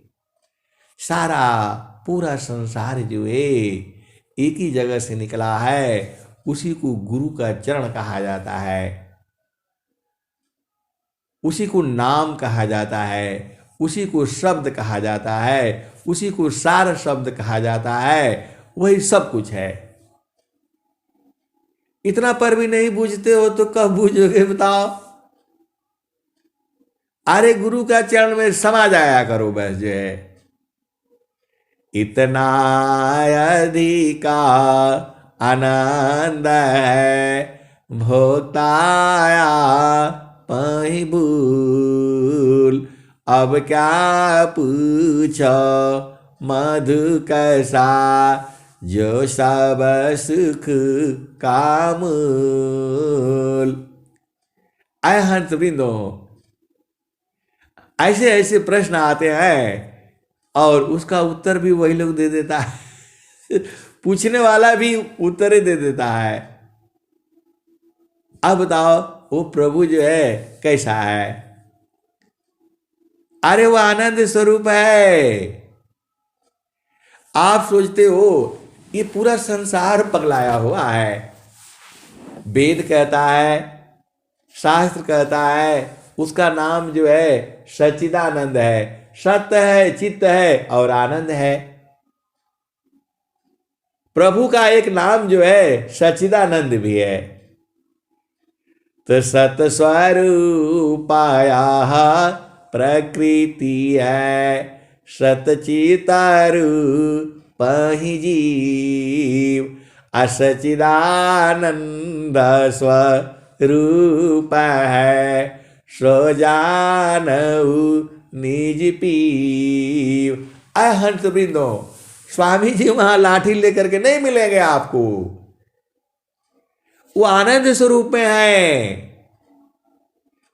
[SPEAKER 1] सारा पूरा संसार जो है एक ही जगह से निकला है, उसी को गुरु का चरण कहा जाता है, उसी को नाम कहा जाता है, उसी को शब्द कहा जाता है, उसी को सार शब्द कहा जाता है, वही सब कुछ है। इतना पर भी नहीं बूझते हो तो कब बूझोगे बताओ? अरे गुरु का चरण में समा जाया करो बस जो है। इतना अधिका आनंद है भोक्ताया पही भूल। अब क्या पूछो मधु कैसा जो सब सुख का मूल। आय हंस वृंदो, ऐसे ऐसे प्रश्न आते हैं और उसका उत्तर भी वही लोग दे देता है पूछने वाला भी उत्तर ही दे देता है। अब बताओ वो प्रभु जो है कैसा है? अरे वो आनंद स्वरूप है। आप सोचते हो ये पूरा संसार पगलाया हुआ है। वेद कहता है, शास्त्र कहता है, उसका नाम जो है सच्चिदानंद है, सत्य है, चित्त है और आनंद है। प्रभु का एक नाम जो है सच्चिदानंद भी है। तो सत स्वरूपाया प्रकृति है, सतचितारूप ही जीव। असचिदानंद स्वरूप है, सो जानऊ निज पीव। हंस वृंदो, स्वामी जी वहां लाठी लेकर के नहीं मिलेंगे आपको, वो आनंद स्वरूप में है।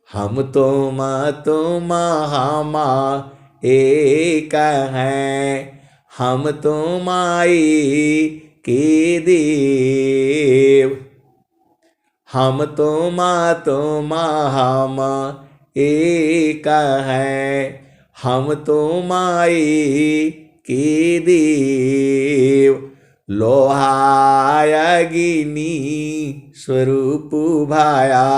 [SPEAKER 1] हम तुम एक हैं, हम तुम्हारी के देव। हम तुम एक हैं, हम तुम्हारी के देव। लोहायगिनी स्वरूप भाया,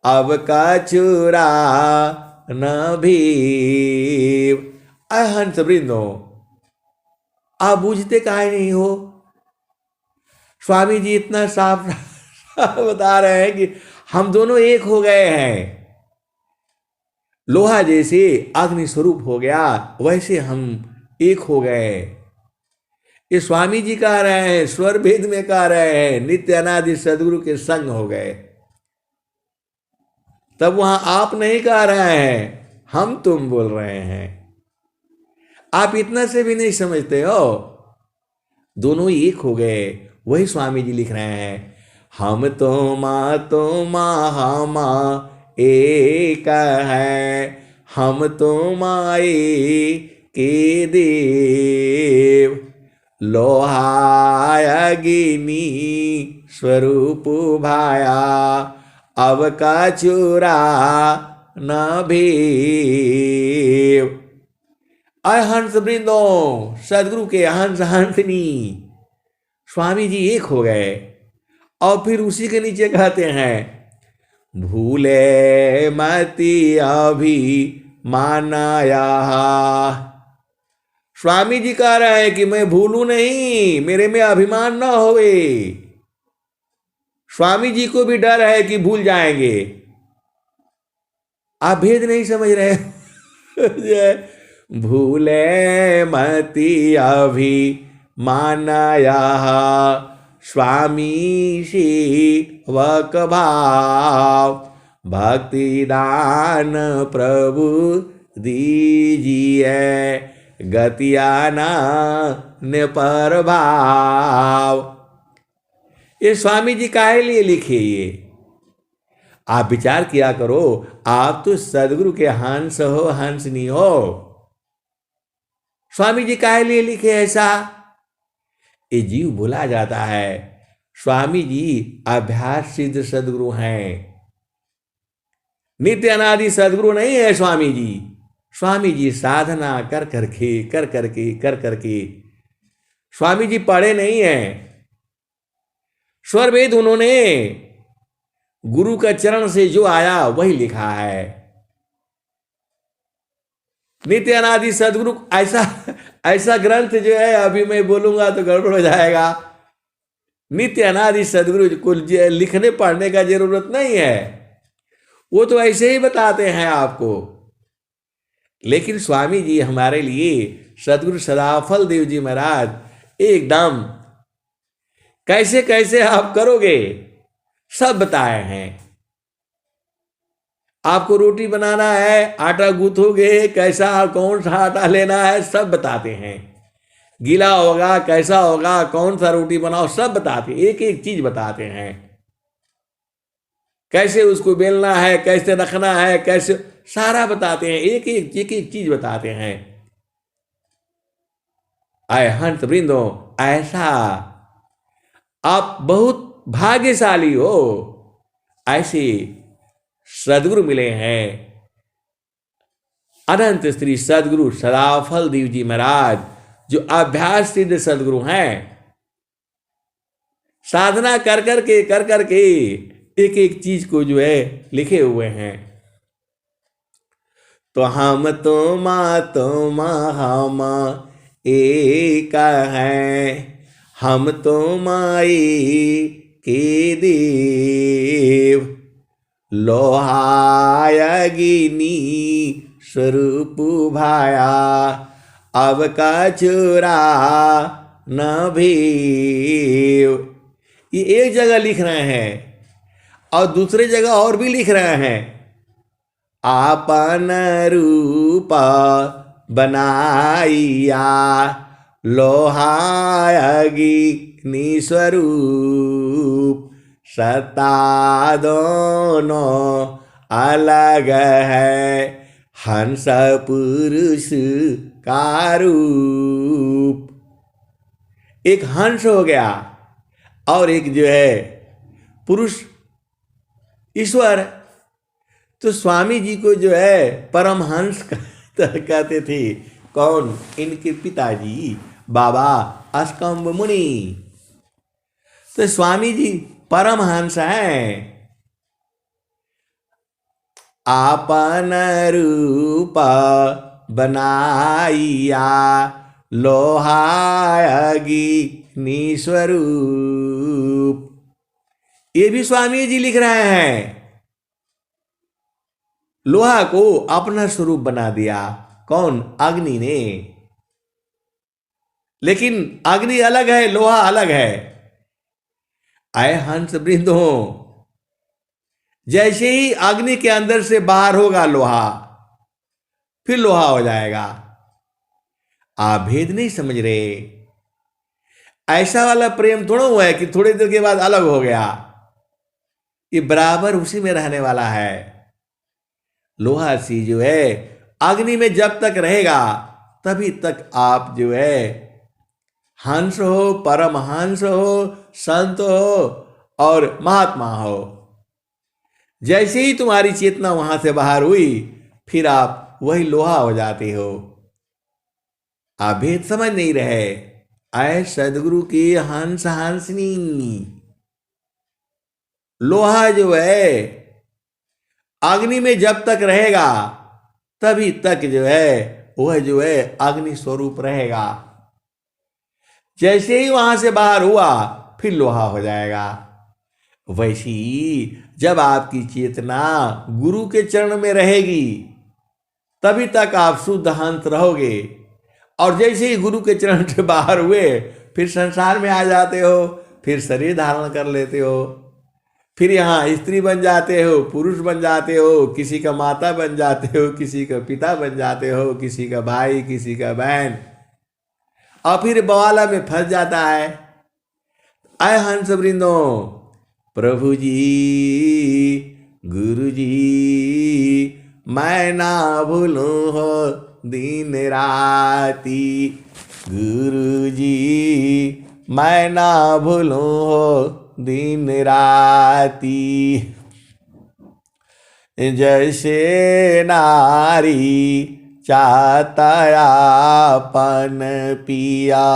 [SPEAKER 1] अब का चुरा न भीव। हंस वृंदो, आप बूझते काहे नहीं हो? स्वामी जी इतना साफ बता रहे हैं कि हम दोनों एक हो गए हैं। लोहा जैसे अग्नि स्वरूप हो गया, वैसे हम एक हो गए। ये स्वामी जी कह रहे हैं, स्वर भेद में कह रहे हैं, नित्य अनादि सदगुरु के संग हो गए। तब वहां आप नहीं कह रहे हैं, हम तुम बोल रहे हैं। आप इतना से भी नहीं समझते हो, दोनों एक हो गए। वही स्वामी जी लिख रहे हैं, हम तुम एक है, हम तुम्हारे के देव। लोहायगिनी स्वरूप भाया, अब का चुरा न भीव। हंस वृंदो, सदगुरु के हंस हंसनी स्वामी जी एक हो गए। और फिर उसी के नीचे कहते हैं, भूले मति अभी मानाया। स्वामी जी कह रहे हैं कि मैं भूलू नहीं, मेरे में अभिमान न होवे। स्वामी जी को भी डर है कि भूल जाएंगे। आप भेद नहीं समझ रहे भूले मति अभी मानाया, स्वामी सेवक भाव। भक्ति दान प्रभु दीजिए, गतियाना ने पर भाव। ये स्वामी जी काहे लिए लिखे? ये आप विचार किया करो, आप तो सदगुरु के हंस हो, हंसनी हो। स्वामी जी काहे लिए लिखे ऐसा? ये जीव भुला जाता है, स्वामी जी अभ्यास सिद्ध सदगुरु हैं, नित्य अनादि सदगुरु नहीं है स्वामी जी। स्वामी जी साधना कर करके स्वामी जी पढ़े नहीं हैं। स्वर वेद उन्होंने गुरु का चरण से जो आया वही लिखा है। नित्य अनादि सदगुरु ऐसा ग्रंथ जो है, अभी मैं बोलूंगा तो गड़बड़ हो जाएगा। नित्य अनादि सदगुरु को लिखने पढ़ने का जरूरत नहीं है, वो तो ऐसे ही बताते हैं आपको। लेकिन स्वामी जी हमारे लिए, सदगुरु सदाफल देव जी महाराज एकदम कैसे कैसे आप करोगे सब बताए हैं। आपको रोटी बनाना है, आटा गूंथोगे, कैसा कौन सा आटा लेना है सब बताते हैं। गीला होगा कैसा होगा, कौन सा रोटी बनाओ सब बताते, एक एक चीज बताते हैं। कैसे उसको बेलना है, कैसे रखना है, कैसे सारा बताते हैं, एक एक चीज बताते हैं। आए हंस वृंदो, ऐसा आप बहुत भाग्यशाली हो, ऐसे सदगुरु मिले हैं। अनंत श्री सदगुरु सदाफल देव जी महाराज, जो अभ्यास सिद्ध सदगुरु हैं, साधना कर करके एक एक चीज को जो है लिखे हुए हैं। तो हम हम एक हैं, हम माई के देव, लोहायगिनी स्वरूप भाया, अब का चुरा न भीव। ये एक जगह लिख रहे हैं और दूसरे जगह और भी लिख रहे हैं। आपन रूप बनाइया, लोहायगिनी स्वरूप, सत्ता दोनों अलग है, हंस पुरुष का रूप। एक हंस हो गया और एक जो है पुरुष ईश्वर। तो स्वामी जी को जो है परमहंस कहते थे। कौन? इनके पिताजी बाबा अस्कंब मुनि। तो स्वामी जी परमहंस हैं। आपन रूप बनाइया, लोहायगिनी स्वरूप। ये भी स्वामी जी लिख रहे हैं। लोहा को अपना स्वरूप बना दिया। कौन? अग्नि ने। लेकिन अग्नि अलग है, लोहा अलग है। आए हंस वृंदो, जैसे ही अग्नि के अंदर से बाहर होगा लोहा, फिर लोहा हो जाएगा। आप भेद नहीं समझ रहे। ऐसा वाला प्रेम थोड़ा हुआ है कि थोड़ी देर के बाद अलग हो गया। ये बराबर उसी में रहने वाला है। लोहा सी जो है अग्नि में जब तक रहेगा तभी तक आप जो है हंस हो, परमहंस हो, संत हो और महात्मा हो। जैसे ही तुम्हारी चेतना वहां से बाहर हुई, फिर आप वही लोहा हो जाते हो। आप भेद समझ नहीं रहे। आए सदगुरु की हंस हंसनी। लोहा जो है अग्नि में जब तक रहेगा तभी तक जो है वह जो है अग्नि स्वरूप रहेगा। जैसे ही वहां से बाहर हुआ फिर लोहा हो जाएगा। वैसी जब आपकी चेतना गुरु के चरण में रहेगी तभी तक आप शुद्ध हंस रहोगे। और जैसे ही गुरु के चरण से बाहर हुए फिर संसार में आ जाते हो, फिर शरीर धारण कर लेते हो, फिर यहाँ स्त्री बन जाते हो, पुरुष बन जाते हो, किसी का माता बन जाते हो, किसी का पिता बन जाते हो, किसी का भाई, किसी का बहन, और फिर बवाला में फंस जाता है। आए हंस वृंदो, प्रभु जी, गुरु जी, मैं ना भूलूं हो दिन राती, गुरु जी मैं ना भूलूं हो दिन राती। जैसे नारी चाहता अपन पिया,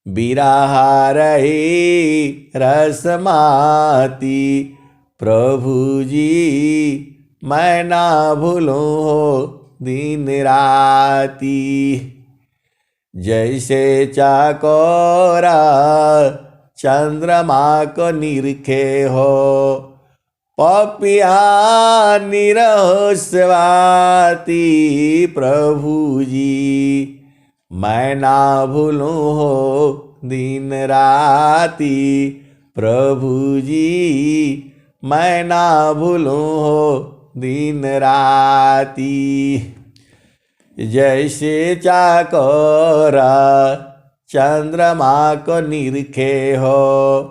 [SPEAKER 1] बिरह रही रसमाती, प्रभु जी मैं ना भूलूं हो दिन राती। जैसे चाकोरा चंद्रमा को निरखे हो, पपिया निरहो स्वाति, प्रभु जी मैं ना भूलूं हो दिन राती, प्रभु जी मैं ना भूलूं हो दिन राती। जैसे चाकोरा चंद्रमा को निरखे हो,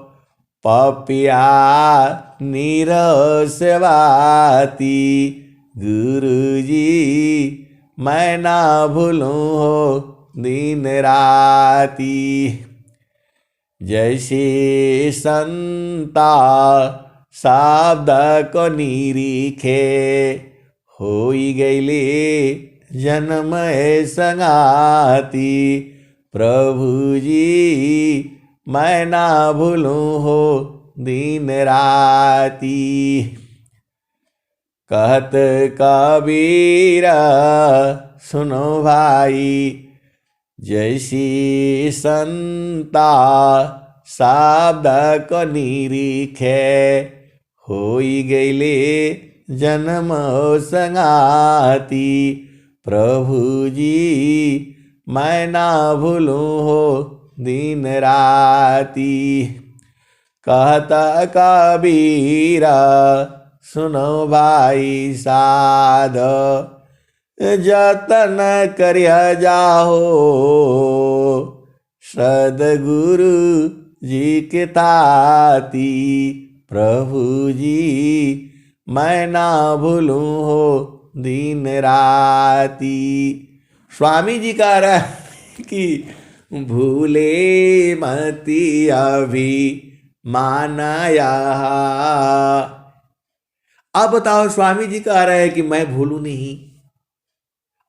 [SPEAKER 1] पपिया नीरव सेवाती, गुरुजी मैं ना भूलूं हो दिन राती। जैसे संता शब्द को निरीखे, होई गईले जन्म संगाती, प्रभु जी मैं ना भूलूं हो दिन राती। कहत कबीर सुनो भाई, जैसी संता शब्द को निरीखे, होई गईले जन्म संगाती, प्रभु जी मैं ना भूलूं हो दिन राती। कहता कबीरा सुनो भाई साध, जतन करिया जाहो, सद्गुरु जी के ताती, प्रभु जी मैं ना भूलूं हो दिन राती। स्वामी जी कह रहा है कि भूले मती अभी मानाया। अब बताओ, स्वामी जी कह रहे हैं कि मैं भूलूं नहीं,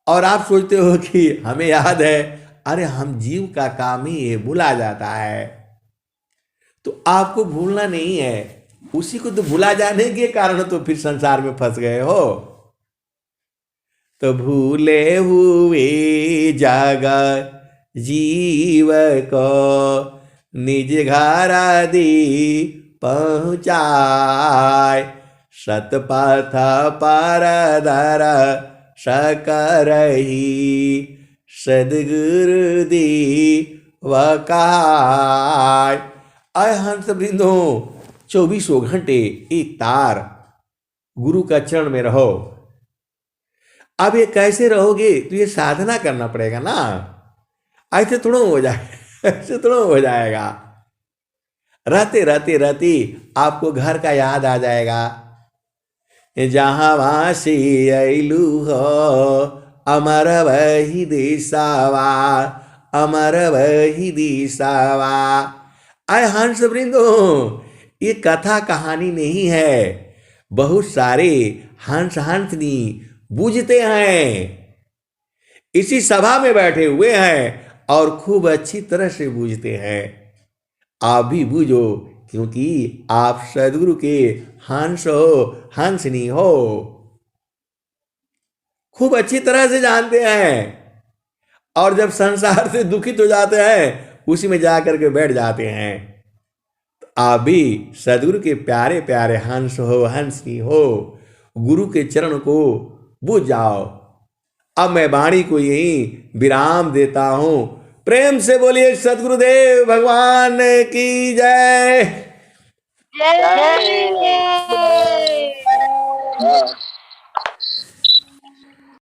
[SPEAKER 1] और आप सोचते हो कि हमें याद है। अरे हम जीव का काम ही ये भूला जाता है, तो आपको भूलना नहीं है, उसी को तो भूला जाने के कारण तो फिर संसार में फंस गए हो। तो भूले हुए जगत जीव को निज घर दी पहुँचाए, सतपथ पर दर सकरही, सद्गुरु दी वकाय। अय हंस वृंदो, 24 घंटे एक तार गुरु का चरण में रहो। अब ये कैसे रहोगे, तो ये साधना करना पड़ेगा ना, ऐसे थोड़ा हो जाएगा, ऐसे थोड़ा हो जाएगा। रहते रहते रहते आपको घर का याद आ जाएगा। जहाँ वासी अइलू हो, अमर वही देसावा, अमर वही देसावा। आय हंस वृंदो, ये कथा कहानी नहीं है। बहुत सारे हंस हंसनी बूझते हैं, इसी सभा में बैठे हुए हैं और खूब अच्छी तरह से बूझते हैं। आप भी बूझो, क्योंकि आप सद्गुरु के हंस हो, हंसनी हो, खूब अच्छी तरह से जानते हैं। और जब संसार से दुखित हो जाते हैं, उसी में जाकर के बैठ जाते हैं। तो आप भी सद्गुरु के प्यारे प्यारे हंस हो, हंसनी हो, गुरु के चरण को बूझ जाओ। अब मैं वाणी को यही विराम देता हूं। प्रेम से बोलिए सद्गुरुदेव भगवान की जय।
[SPEAKER 2] जय।